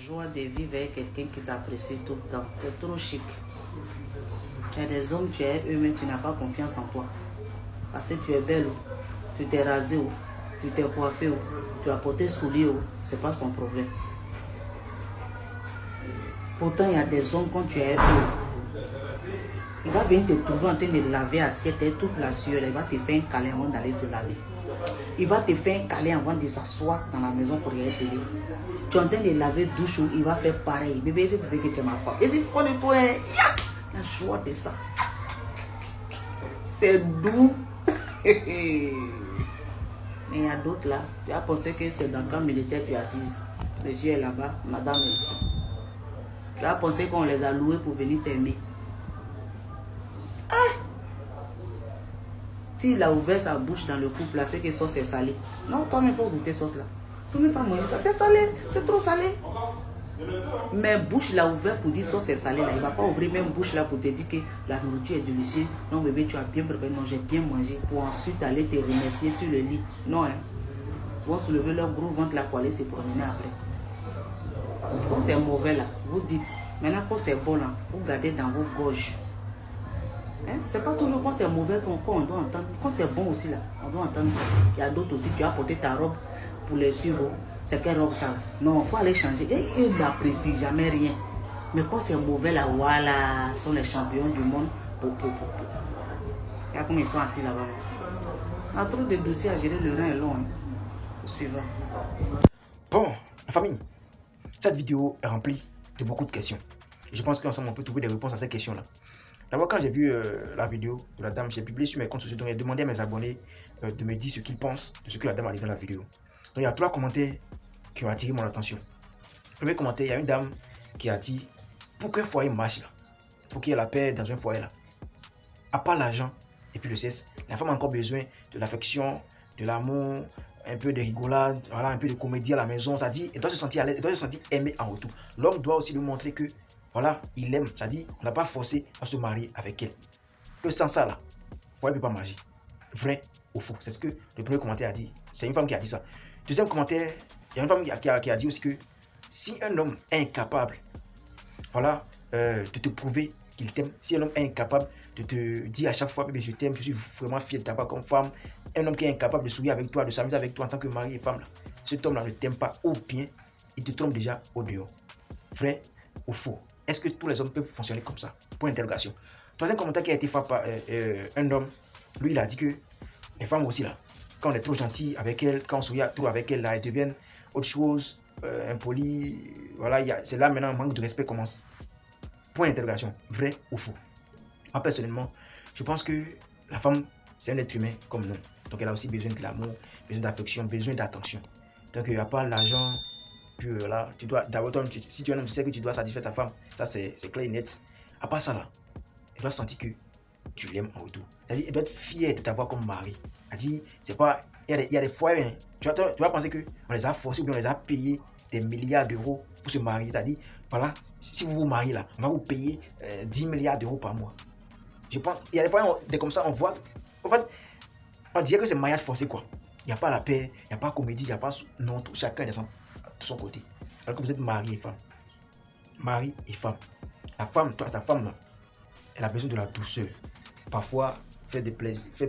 joie de vivre avec quelqu'un qui t'apprécie tout le temps. C'est trop chic. Il y a des hommes, tu es eux-mêmes, tu n'as pas confiance en toi. Parce que tu es belle, tu t'es rasée, tu t'es coiffée, tu as porté souliers, c'est pas son problème. Pourtant, il y a des hommes, quand tu es eux, il va venir te trouver en train de laver assiette et toute la sueur, il va te faire un câlin avant d'aller se laver. Il va te faire un câlin avant de s'asseoir dans la maison pour regarder télé. Tu es en train de laver douche, il va faire pareil. Bébé, c'est que tu es ma femme. Et c'est fort de toi, hein? La joie de ça. C'est doux. Mais il y a d'autres là. Tu as pensé que c'est dans le camp militaire tu es assise. Monsieur est là-bas, madame est ici. Tu as pensé qu'on les a loués pour venir t'aimer. Ah! S'il a ouvert sa bouche dans le couple là, c'est que sauce est salée. Non, toi-même, il faut goûter sauce là. Tu ne peux pas manger ça. C'est salé, c'est trop salé. Mais bouche l'a ouvert pour dire sauce est salée là. Il ne va pas ouvrir même bouche là pour te dire que la nourriture est délicieuse. Non bébé, tu as bien préparé. Non, j'ai bien mangé. Pour ensuite aller te remercier sur le lit. Non, hein. Ils vont soulever leur gros ventre là pour aller se promener après. Quand c'est mauvais là, vous dites. Maintenant quand c'est bon là, vous gardez dans vos gorges. Hein? C'est pas toujours quand c'est mauvais qu'on doit entendre. Quand c'est bon aussi là, on doit entendre ça. Il y a d'autres aussi qui ont porté ta robe pour les suivre. C'est quelle robe ça? Non, il faut aller changer. Et ils n'apprécient jamais rien. Mais quand c'est mauvais là, voilà, ils sont les champions du monde. Regarde comme ils sont assis là-bas. On a trop de dossiers à gérer, le rein est long. Hein. Suivant. Bon, la famille, cette vidéo est remplie de beaucoup de questions. Je pense qu'ensemble on peut trouver des réponses à ces questions-là. D'abord, quand j'ai vu la vidéo de la dame, j'ai publié sur mes comptes sociaux, donc j'ai demandé à mes abonnés de me dire ce qu'ils pensent de ce que la dame a dit dans la vidéo. Donc il y a 3 commentaires qui ont attiré mon attention. Le premier commentaire, il y a une dame qui a dit, pour qu'un foyer marche là, pour qu'il y ait la paix dans un foyer là, à part l'argent et puis le sexe, la femme a encore besoin de l'affection, de l'amour, un peu de rigolade, voilà, un peu de comédie à la maison. Ça dit, elle doit se sentir à l'aise, elle doit se sentir aimée en retour. L'homme doit aussi lui montrer que, voilà, il aime. Ça dit, on n'a pas forcé à se marier avec elle. Que sans ça là, le foyer ne peut pas marcher. Vrai ou faux? C'est ce que le premier commentaire a dit. C'est une femme qui a dit ça. Deuxième commentaire, il y a une femme qui a dit aussi que si un homme est incapable, voilà, de te prouver qu'il t'aime, si un homme est incapable de te dire à chaque fois, bébé, je t'aime, je suis vraiment fier de t'avoir comme femme, un homme qui est incapable de sourire avec toi, de s'amuser avec toi en tant que mari et femme, là, cet homme-là ne t'aime pas ou bien il te trompe déjà au dehors. Vrai ou faux? Est-ce que tous les hommes peuvent fonctionner comme ça? Point d'interrogation. Troisième commentaire qui a été fait par un homme, lui il a dit que les femmes aussi là, quand on est trop gentil avec elles, quand on sourit trop avec elles, là, elles deviennent autre chose, impolies, voilà, c'est là maintenant un manque de respect commence. Point d'interrogation, vrai ou faux? Moi personnellement, je pense que la femme, c'est un être humain comme nous. Donc elle a aussi besoin de l'amour, besoin d'affection, besoin d'attention. Donc il n'y a pas l'argent, puis là, tu dois, d'abord, si tu es un homme, tu sais que tu dois satisfaire ta femme. Ça c'est clair et net. À part ça là, elle doit sentir que tu l'aimes en retour. C'est-à-dire, elle doit être fière de t'avoir comme mari. Elle dit, c'est pas, il y a des foyers, hein. Tu vas penser qu'on les a forcés ou bien on les a payés des milliards d'euros pour se marier. C'est-à-dire, voilà, si vous vous mariez là, on va vous payer 10 milliards d'euros par mois. Je pense, il y a des fois, comme ça, on voit, en fait, on dirait que c'est mariage forcé quoi. Il n'y a pas la paix, il n'y a pas comédie, il n'y a pas, non, tout, chacun est de son côté. Alors que vous êtes mari et femme. Mari et femme. La femme, toi, sa femme là, elle a besoin de la douceur. Parfois, faire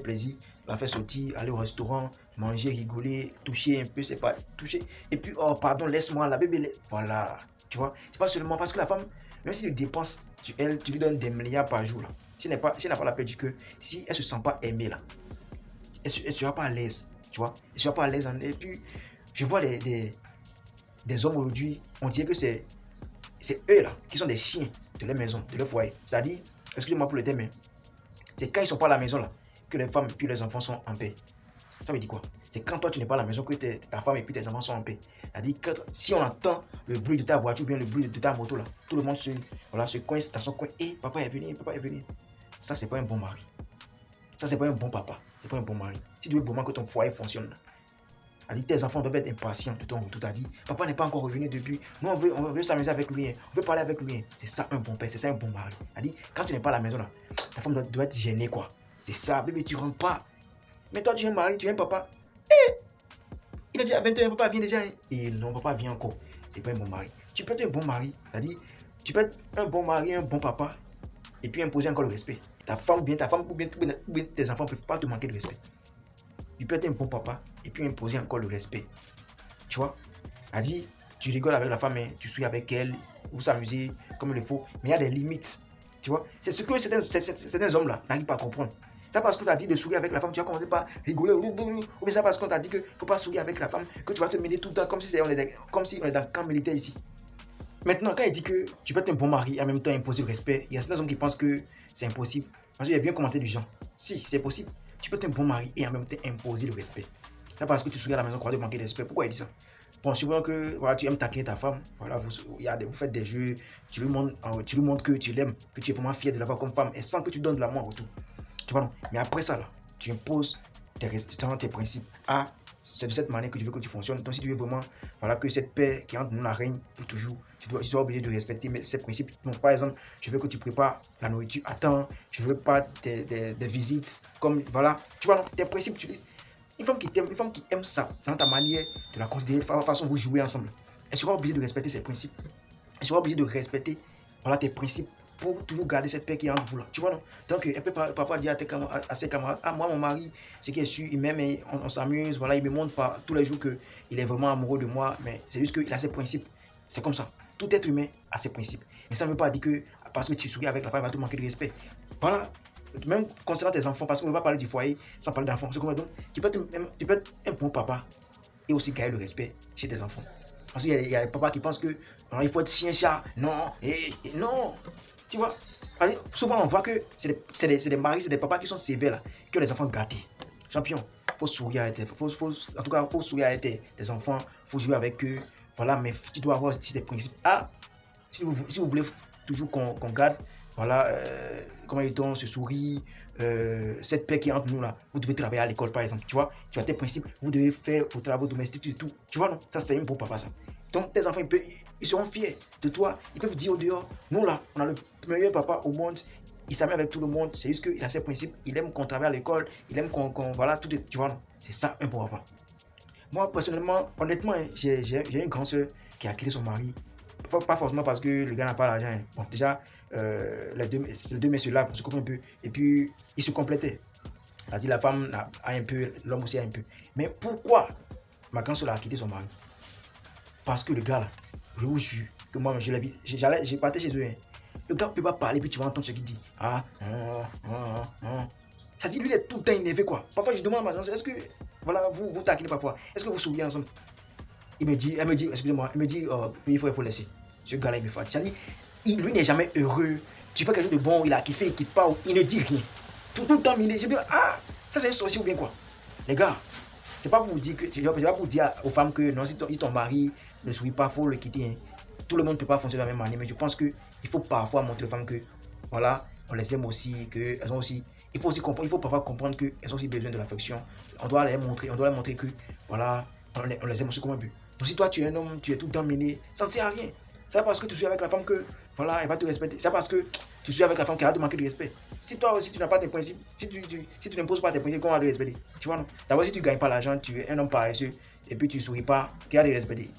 plaisir, la faire sortir, aller au restaurant, manger, rigoler, toucher un peu, c'est pas toucher. Et puis, oh pardon, laisse-moi la bébé. Voilà, tu vois. C'est pas seulement parce que la femme, même si tu dépenses sur elle, tu lui donnes des milliards par jour là. Si elle n'a pas la paix du cœur, si elle se sent pas aimée là, elle ne sera pas à l'aise, tu vois. Elle ne sera pas à l'aise. Et puis, je vois des hommes aujourd'hui, on dirait que c'est eux là qui sont des chiens de leur maison, de leur foyer. C'est-à-dire, excusez-moi pour le terme, mais c'est quand ils ne sont pas à la maison là que les femmes et puis les enfants sont en paix. Ça veut dire quoi? C'est quand toi tu n'es pas à la maison que ta femme et puis tes enfants sont en paix. C'est-à-dire que si on entend le bruit de ta voiture ou bien le bruit de ta moto là, tout le monde se coince dans son coin. Et papa est venu, papa est venu. Ça c'est pas un bon mari. Ça c'est pas un bon papa. C'est pas un bon mari. Si tu veux vraiment que ton foyer fonctionne, tes enfants doivent être impatients de ton retour. T'as dit, papa n'est pas encore revenu depuis. Nous, on veut s'amuser avec lui. On veut parler avec lui. C'est ça un bon père, c'est ça un bon mari. Quand tu n'es pas à la maison, là, ta femme doit être gênée, quoi. C'est ça, bébé, tu rentres pas. Mais toi, tu es un mari, tu es un papa. Il a dit à 21, papa vient déjà. Et non, papa vient encore. C'est pas un bon mari. Tu peux être un bon mari, c'est-à-dire, tu peux être un bon mari, un bon papa, et puis imposer encore le respect. Ta femme ou bien tes enfants ne peuvent pas te manquer de respect. Tu peux être un bon papa, et puis imposer encore le respect. Tu vois, c'est-à-dire, tu rigoles avec la femme, mais tu souris avec elle, vous s'amusez comme il le faut, mais il y a des limites. Tu vois, c'est ce que certains hommes-là n'arrivent pas à comprendre. C'est parce qu'on t'a dit de sourire avec la femme, tu vas commencer par rigoler. Ou bien c'est parce qu'on t'a dit qu'il ne faut pas sourire avec la femme, que tu vas te mêler tout le temps comme si on est dans le camp militaire ici. Maintenant, quand il dit que tu peux être un bon mari et en même temps imposer le respect, il y a certains hommes qui pensent que c'est impossible. Parce qu'il y a bien commenté du genre. Si, c'est possible. Tu peux être un bon mari et en même temps imposer le respect. C'est parce que tu souris à la maison qu'on va te manquer de respect. Pourquoi il dit ça? Bon, supposons que voilà, tu aimes taquiner ta femme, voilà, vous faites des jeux, tu lui montres que tu l'aimes, que tu es vraiment fier de l'avoir comme femme et sans que tu donnes de l'amour en retour. Tu vois, non? Mais après ça, là, tu imposes tes principes. Ah, c'est de cette manière que tu veux que tu fonctionnes. Donc, si tu veux vraiment que cette paix qui entre nous la règne pour toujours, tu dois obligé de respecter ces principes. Donc, par exemple, je veux que tu prépares la nourriture à temps, je veux pas des visites, comme, voilà, tu vois, non, tes principes, tu dis. Une femme qui t'aime, une femme qui aime ça, c'est dans ta manière de la considérer, de la façon dont vous jouez ensemble. Elle sera obligée de respecter ses principes. Elle sera obligée de respecter tes principes pour toujours garder cette paix qui est entre vous là. Tu vois, non? Donc, elle peut parfois dire à ses camarades, ah, moi, mon mari, c'est qu'il est sûr, il m'aime, on s'amuse, voilà, il me montre pas tous les jours qu'il est vraiment amoureux de moi, mais c'est juste qu'il a ses principes. C'est comme ça. Tout être humain a ses principes. Mais ça ne veut pas dire que parce que tu souris avec la femme, elle va te manquer de respect. Voilà. Même concernant tes enfants, parce qu'on ne va pas parler du foyer sans parler d'enfants. Donc, tu peux être un bon papa et aussi gagner le respect chez tes enfants. Parce qu'il y a les papas qui pensent que il faut être chien-chat. Non, non. Tu vois, souvent on voit que c'est des maris, c'est des papas qui sont sévères, là, qui ont des enfants gâtés. Champion, il faut sourire avec faut sourire avec tes enfants, il faut jouer avec eux. Voilà, mais tu dois avoir aussi des principes. Ah, si vous voulez toujours qu'on garde, voilà, comment dit-on, ce sourire, cette paix qui est entre nous là, vous devez travailler à l'école par exemple, tu vois, tu as tes principes, vous devez faire vos travaux domestiques et tout, tu vois, non, ça c'est un bon papa ça. Donc tes enfants, ils seront fiers de toi, ils peuvent dire au dehors, nous là, on a le meilleur papa au monde, il s'amuse avec tout le monde, c'est juste qu'il a ses principes, il aime qu'on travaille à l'école, il aime qu'on voilà, tout, tu vois, non, c'est ça un bon papa. Moi personnellement, honnêtement, j'ai une grande soeur qui a quitté son mari. Pas forcément parce que le gars n'a pas l'argent. Bon, déjà, les deux messieurs-là, on se comprend un peu. Et puis, ils se complétaient. C'est-à-dire, la femme a un peu, l'homme aussi a un peu. Mais pourquoi ma grande soeur a quitté son mari? Parce que le gars, là, je vous jure que moi, je l'ai vu. J'ai parté chez eux. Hein. Le gars ne peut pas parler, puis tu vas entendre ce qu'il dit. Ça dit, lui, il est tout le temps énervé, quoi. Parfois, je demande à ma grande soeur, est-ce que, voilà, vous taquinez parfois? Est-ce que vous souriez ensemble? Elle me dit, excusez-moi, elle me dit, il faut laisser. Ce gars-là, il me fatigue. C'est-à-dire, lui n'est jamais heureux. Tu fais quelque chose de bon, il a kiffé, il kiffe pas, il ne dit rien. Tout le temps, je dis, ah, ça c'est un sorcier ou bien quoi? Les gars, c'est pas pour vous dire que, c'est pas pour dire aux femmes que non, si ton mari ne sourit pas, il faut le quitter. Hein. Tout le monde ne peut pas fonctionner de la même manière, mais je pense qu'il faut parfois montrer aux femmes que, voilà, on les aime aussi, qu'elles ont aussi. Il faut parfois comprendre qu'elles ont aussi besoin de l'affection. On doit leur montrer que, voilà, on les aime aussi comme un but. Donc si toi tu es un homme, tu es tout le temps mêlé, ça ne sert à rien. C'est parce que tu suis avec la femme que, voilà, elle va te respecter. C'est parce que tu suis avec la femme qu'elle va te manquer de respect. Si toi aussi tu n'as pas tes principes, si tu n'imposes pas tes principes, comment elle va te respecter? Tu vois non? D'abord si tu ne gagnes pas l'argent, tu es un homme paresseux, et puis tu ne souris pas, qui va te respecter?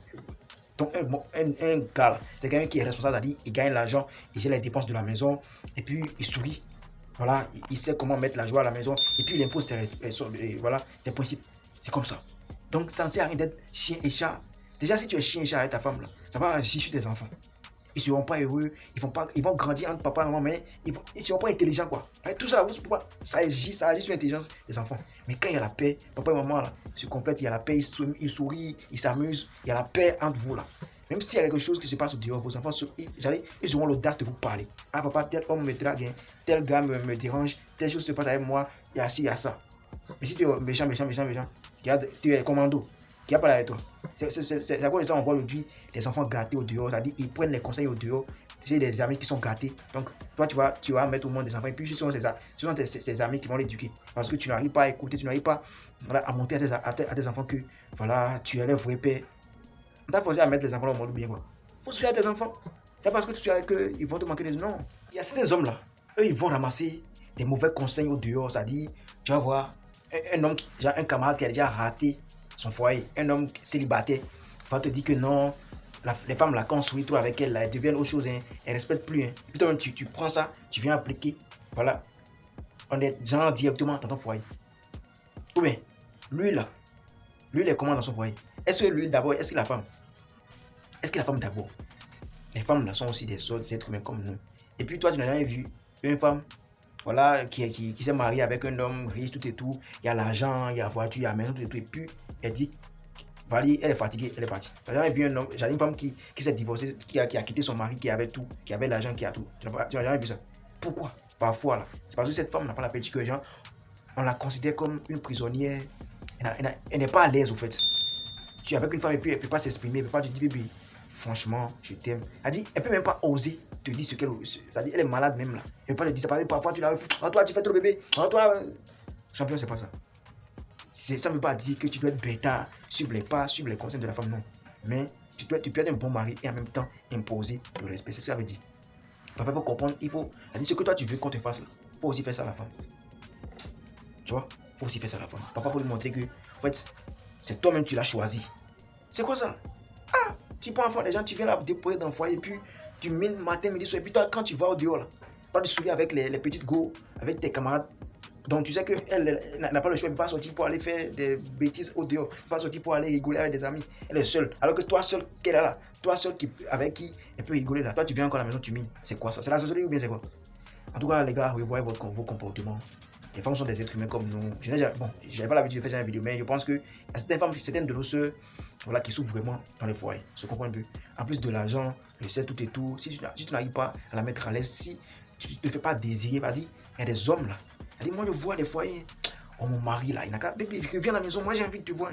Donc un gars là, c'est quelqu'un qui est responsable, c'est-à-dire il gagne l'argent, il gère les dépenses de la maison, et puis il sourit. Voilà, il sait comment mettre la joie à la maison, et puis il impose ses principes. C'est comme ça. Donc ça ne sert à rien d'être chien et chat. Déjà si tu es chien et chat avec ta femme là, ça va agir sur tes enfants. Ils ne seront pas heureux, ils vont grandir entre papa et maman, mais ils ne seront pas intelligents quoi. Avec tout ça, ça agit sur l'intelligence des enfants. Mais quand il y a la paix, papa et maman là, se complètent, il y a la paix, ils sourient, ils s'amusent, il y a la paix entre vous là. Même s'il y a quelque chose qui se passe au dehors, vos enfants, ils auront l'audace de vous parler. Ah papa, tel homme me drague, tel gars me dérange, telle chose se passe avec moi, il y a ci, il y a ça. Mais si tu es méchant, tu es commando, qui a pas avec toi. C'est à cause de ça on voit aujourd'hui les enfants gâtés au dehors, c'est-à-dire ils prennent les conseils au dehors. C'est des amis qui sont gâtés. Donc toi tu vas mettre au monde des enfants et puis ce sont ces amis qui vont l'éduquer. Parce que tu n'arrives pas à écouter, tu n'arrives pas à monter à tes enfants que voilà, tu es le vrai père. On t'a forcé à mettre les enfants au monde bien quoi. Faut suivre tes enfants. C'est parce que tu suis avec eux, ils vont te manquer de non. Il y a certains hommes là, eux ils vont ramasser des mauvais conseils au dehors, c'est-à-dire tu vas voir un homme, un camarade qui a déjà raté son foyer, un homme célibataire, va te dire que non, les femmes la construisent, toi avec elles, là, elles deviennent autre chose, hein, elles ne respectent plus. Hein. Et puis toi-même, tu prends ça, tu viens appliquer, voilà, on est genre directement dans ton foyer. Ou bien, lui là, lui il est comment dans son foyer? Est-ce que lui d'abord, est-ce que la femme d'abord? Les femmes là sont aussi des autres êtres humains comme nous. Et puis toi, tu n'as jamais vu une femme, voilà, qui s'est mariée avec un homme riche, tout et tout, il y a l'argent, il y a la voiture, il y a la maison, tout et tout, et puis elle dit, voilà, elle est fatiguée, elle est partie. J'ai jamais vu un homme, j'ai une femme qui s'est divorcée, qui a quitté son mari, qui avait tout, qui avait l'argent, qui a tout. Tu n'as jamais vu ça. Pourquoi? Parfois là, c'est parce que cette femme n'a pas la paix du cœur, genre, on la considère comme une prisonnière, elle n'est pas à l'aise au fait. Tu es avec une femme et puis elle ne peut pas s'exprimer, elle ne peut pas te dire bébé, franchement, je t'aime. Elle ne peut même pas oser te dire ce qu'elle... C'est-à-dire, elle est malade même là. Elle ne peut pas te dire ça. Parfois, tu la... Oh, toi, tu fais trop bébé. Oh, toi... Champion, c'est pas ça. Ça ne veut pas dire que tu dois être bêta, suivre les pas, suivre les conseils de la femme, non. Mais tu peux être un bon mari et en même temps imposer le respect. C'est ce que ça veut dire. Parfois, il faut comprendre, il faut... Elle dit ce que toi, tu veux qu'on te fasse, il faut aussi faire ça à la femme. Tu vois? Il faut aussi faire ça à la femme. Parfois, il faut lui montrer que, en fait, c'est toi-même tu l'as choisi. C'est quoi ça? Ah, tu prends enfant, les gens, tu viens là déposer dans le foyer, et puis tu mines matin, midi, soir. Et puis toi, quand tu vas au dehors, là, pas de souliers avec les petites go, avec tes camarades. Donc tu sais qu'elle n'a pas le choix, elle ne peut pas sortir pour aller faire des bêtises au dehors. Elle ne peut pas sortir pour aller rigoler avec des amis. Elle est seule. Alors que toi seul, qu'elle est là. Toi seul avec qui elle peut rigoler là. Toi, tu viens encore à la maison, tu mines. C'est quoi ça? C'est la sorcellerie ou bien c'est quoi? En tout cas, les gars, revoyez vos comportements. Les femmes sont des êtres humains comme nous. Je n'avais pas l'habitude de faire une vidéo, mais je pense que certaines femmes, certaines de nos soeurs, voilà, qui souffrent vraiment dans les foyers. Se comprend un peu. En plus de l'argent, le sel, tout et tout. Si tu n'arrives pas à la mettre à l'aise, si tu ne te fais pas désirer, vas-y, il y a des hommes là. Elle dit, moi je vois les foyers. Oh mon mari là, il n'a qu'à. Bébé, viens à la maison, moi j'ai envie de te voir.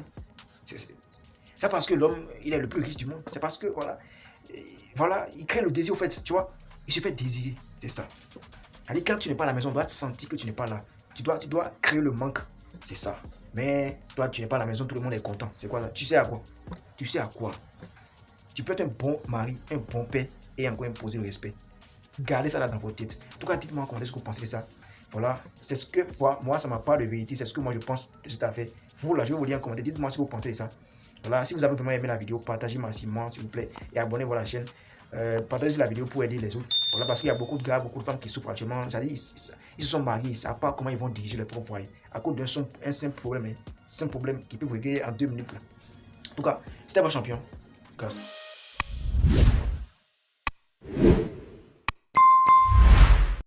C'est parce que l'homme, il est le plus riche du monde. C'est parce que, voilà, il crée le désir au fait, tu vois. Il se fait désirer, c'est ça. Elle dit, quand tu n'es pas à la maison, on doit te sentir que tu n'es pas là. Tu dois créer le manque, c'est ça. Mais toi, tu n'es pas à la maison, tout le monde est content. C'est quoi ça? Tu sais à quoi? Tu sais à quoi? Tu peux être un bon mari, un bon père et encore imposer le respect. Gardez ça là dans votre tête. En tout cas, dites-moi comment est-ce que vous pensez de ça. Voilà, c'est ce que moi, ça m'a pas de vérité. C'est ce que moi je pense de cette affaire. Vous là, je vais vous lire en commentaire. Dites-moi ce que vous pensez de ça. Voilà, si vous avez vraiment aimé la vidéo, partagez massivement, s'il vous plaît, et abonnez-vous à la chaîne. Partagez la vidéo pour aider les autres. Voilà, parce qu'il y a beaucoup de gars, beaucoup de femmes qui souffrent actuellement. Ils se sont mariés, ils ne savent pas comment ils vont diriger leur propre foyer. À cause d'un simple problème, qui peut vous régler en 2 minutes. Là. En tout cas, c'était votre champion. Grâce.